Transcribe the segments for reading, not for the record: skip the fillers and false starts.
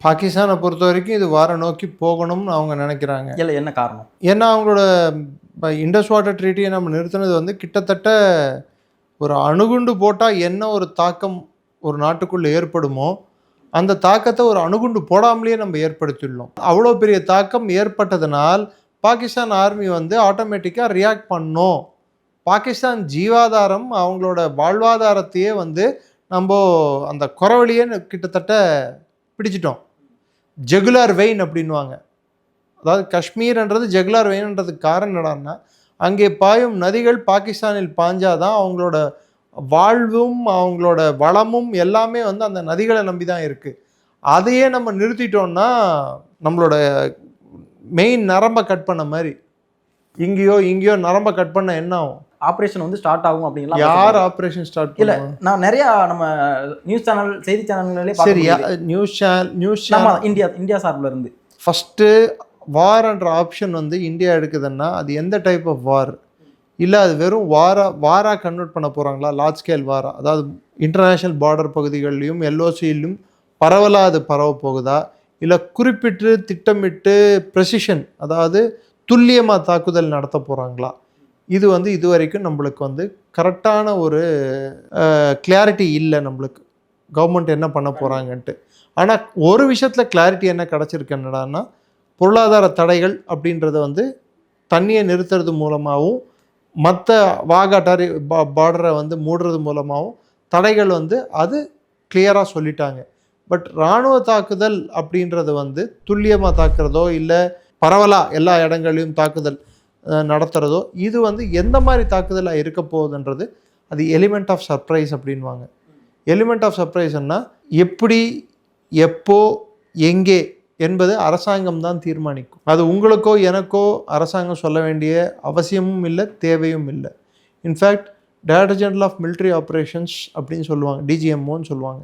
பாகிஸ்தானை பொறுத்த வரைக்கும் இது வார நோக்கி போகணும்னு அவங்க நினைக்கிறாங்க. இல்லை, என்ன காரணம்? ஏன்னா அவங்களோட இண்டஸ் வாட்டர் ட்ரீட்டியை நம்ம நிறுத்தினது வந்து கிட்டத்தட்ட ஒரு அணுகுண்டு போட்டால் என்ன ஒரு தாக்கம் ஒரு நாட்டுக்குள்ளே ஏற்படுமோ அந்த தாக்கத்தை ஒரு அணுகுண்டு போடாமலேயே நம்ம ஏற்படுத்திடலாம். அவ்வளோ பெரிய தாக்கம் ஏற்பட்டதுனால் பாகிஸ்தான் ஆர்மி வந்து ஆட்டோமேட்டிக்காக ரியாக்ட் பண்ணோம். பாகிஸ்தான் ஜீவாதாரம் அவங்களோட வாழ்வாதாரத்தையே வந்து நம்ம அந்த குறவழியே கிட்டத்தட்ட பிடிச்சிட்டோம். ஜெகுலார் வெயின் அப்படின்வாங்க. அதாவது காஷ்மீர்ன்றது ஜெகுலார் வெயின்ன்றதுக்கு காரணம் என்னடான்னா, அங்கே பாயும் நதிகள் பாகிஸ்தானில் பாஞ்சாதான் அவங்களோட வாழ்வும் அவங்களோட வளமும் எல்லாமே வந்து அந்த நதிகளை நம்பி தான் இருக்குது. அதையே நம்ம நிறுத்திட்டோம்னா நம்மளோட மெயின் நரம்பை கட் பண்ண மாதிரி. இங்கேயோ நரம்பை கட் பண்ண என்ன ஆகும்? ஆப்ரேஷன் வந்து ஸ்டார்ட் ஆகும் அப்படிங்களா? யார் ஆப்ரேஷன் ஸ்டார்ட்? இல்லை, நான் நிறையா நம்ம நியூஸ் சேனல் செய்தி சேனல்களே சரி, நியூஸ் சேனல் இந்தியா சார்பில் இருந்து ஃபஸ்ட்டு வார்ன்ற ஆப்ஷன் வந்து இந்தியா எடுக்குதுன்னா அது எந்த டைப் ஆஃப் வார்? இல்லை அது வெறும் வாராக கன்வெர்ட் பண்ண போகிறாங்களா? லார்ஜ் ஸ்கேல் வாரா, அதாவது இன்டர்நேஷ்னல் பார்டர் பகுதிகளிலையும் எல்ஓசியிலும் பரவலாக அது பரவ போகுதா? இல்லை குறிப்பிட்டு திட்டமிட்டு ப்ரெசிஷன், அதாவது துல்லியமாக தாக்குதல் நடத்த போகிறாங்களா? இது வந்து இது வரைக்கும் நம்மளுக்கு வந்து கரெக்டான ஒரு கிளாரிட்டி இல்லை நம்மளுக்கு, கவர்மெண்ட் என்ன பண்ண போகிறாங்கன்ட்டு. ஆனால் ஒரு விஷயத்தில் கிளாரிட்டி என்ன கிடச்சிருக்கு என்னடான்னா, பொருளாதார தடைகள் அப்படின்றத வந்து தண்ணியை நிறுத்துறது மூலமாகவும் மற்ற வாகாட்டாரி பார்டரை வந்து மூடுறது மூலமாகவும் தடைகள் வந்து அது கிளியராக சொல்லிட்டாங்க. பட் இராணுவ தாக்குதல் அப்படின்றது வந்து துல்லியமாக தாக்குறதோ இல்லை பரவலாக எல்லா இடங்களையும் தாக்குதல் நடத்துகிறதோ இது வந்து எந்த மாதிரி தாக்குதலாக இருக்க போகுதுன்றது அது எலிமெண்ட் ஆஃப் சர்ப்ரைஸ் அப்படின்வாங்க. எலிமெண்ட் ஆஃப் சர்ப்ரைஸ்ன்னா எப்படி, எப்போ, எங்கே என்பது அரசாங்கம் தான் தீர்மானிக்கும். அது உங்களுக்கோ எனக்கோ அரசாங்கம் சொல்ல வேண்டிய அவசியமும் இல்லை, தேவையும் இல்லை. In fact director general of military operations அப்படின்னு சொல்லுவாங்க, டிஜிஎம்ஓன்னு சொல்லுவாங்க.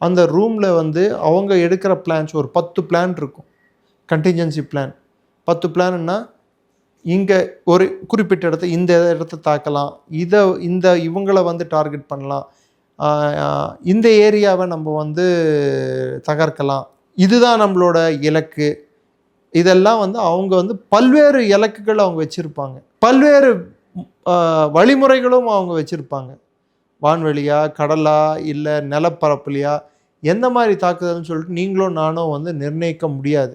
அந்த ரூமில் வந்து அவங்க எடுக்கிற பிளான்ஸ் ஒரு 10 பிளான் இருக்கும். கண்டிஞ்சன்சி பிளான் 10 பிளான்னா இங்கே ஒரு குறிப்பிட்ட இடத்த இந்த இடத்த தாக்கலாம், இவங்களை வந்து டார்கெட் பண்ணலாம், இந்த ஏரியாவை நம்ம வந்து தகர்க்கலாம், இதுதான் நம்மளோட இலக்கு. இதெல்லாம் வந்து அவங்க வந்து பல்வேறு இலக்குகள் அவங்க வச்சுருப்பாங்க, பல்வேறு வழிமுறைகளும் அவங்க வச்சுருப்பாங்க. வான்வெளியா, கடலா, இல்லை நிலப்பரப்புலையா, எந்த மாதிரி தாக்குதல்னு சொல்லிட்டு நீங்களும் நானும் வந்து நிர்ணயிக்க முடியாது.